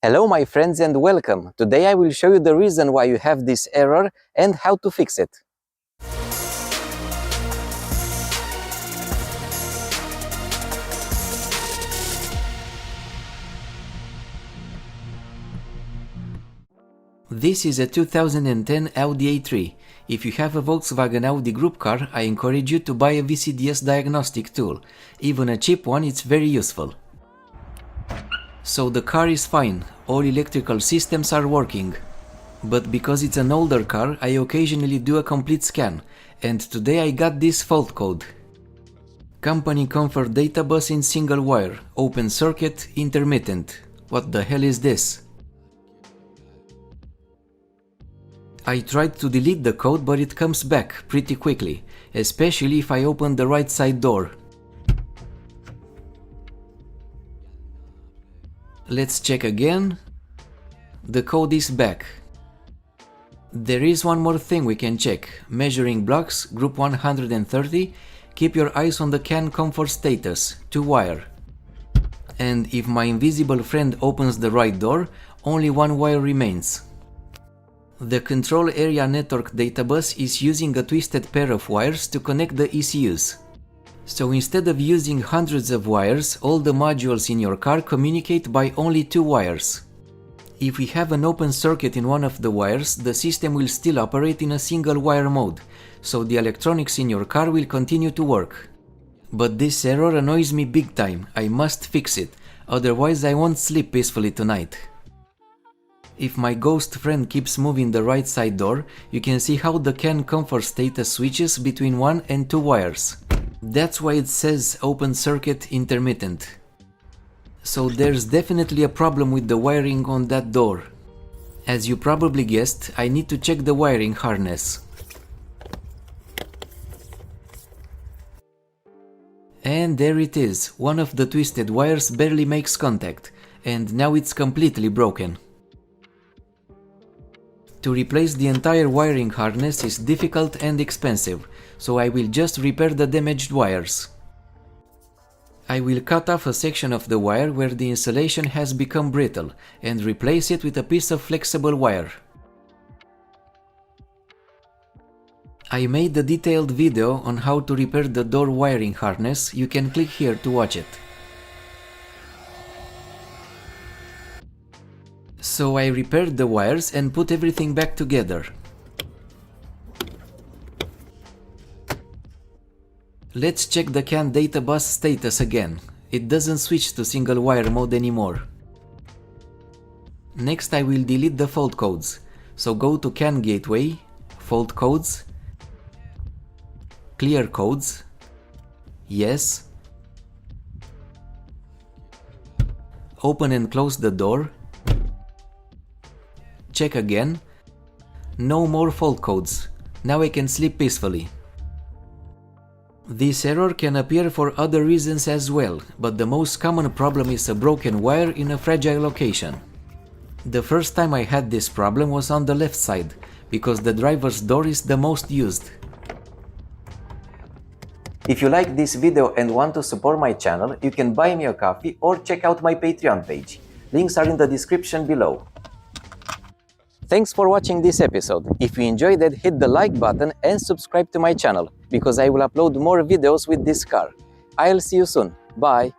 Hello my friends and welcome! Today I will show you the reason why you have this error and how to fix it. This is a 2010 Audi A3. If you have a Volkswagen Audi group car, I encourage you to buy a VCDS diagnostic tool. Even a cheap one, it's very useful. So the car is fine, all electrical systems are working. But because it's an older car, I occasionally do a complete scan, and today I got this fault code. Company Comfort Databus in single wire, open circuit, intermittent. What the hell is this? I tried to delete the code, but it comes back pretty quickly, especially if I open the right side door. Let's check again. The code is back. There is one more thing we can check. Measuring blocks, group 130. Keep your eyes on the CAN comfort status, 2-wire. And if my invisible friend opens the right door, only one wire remains. The control area network databus is using a twisted pair of wires to connect the ECUs. So instead of using hundreds of wires, all the modules in your car communicate by only 2 wires. If we have an open circuit in one of the wires, the system will still operate in a single wire mode, so the electronics in your car will continue to work. But this error annoys me big time. I must fix it, otherwise I won't sleep peacefully tonight. If my ghost friend keeps moving the right side door, you can see how the CAN comfort status switches between 1 and 2 wires. That's why it says open circuit intermittent. So there's definitely a problem with the wiring on that door. As you probably guessed, I need to check the wiring harness. And there it is, one of the twisted wires barely makes contact, and now it's completely broken. To replace the entire wiring harness is difficult and expensive, so I will just repair the damaged wires. I will cut off a section of the wire where the insulation has become brittle and replace it with a piece of flexible wire. I made a detailed video on how to repair the door wiring harness. You can click here to watch it. So I repaired the wires and put everything back together. Let's check the CAN databus status again. It doesn't switch to single wire mode anymore. Next I will delete the fault codes. So go to CAN gateway, fault codes, clear codes, yes, open and close the door, check again, no more fault codes. Now I can sleep peacefully. This error can appear for other reasons as well, but the most common problem is a broken wire in a fragile location. The first time I had this problem was on the left side, because the driver's door is the most used. If you like this video and want to support my channel, you can buy me a coffee or check out my Patreon page. Links are in the description below. Thanks for watching this episode. If you enjoyed it, hit the like button and subscribe to my channel, because I will upload more videos with this car. I'll see you soon. Bye!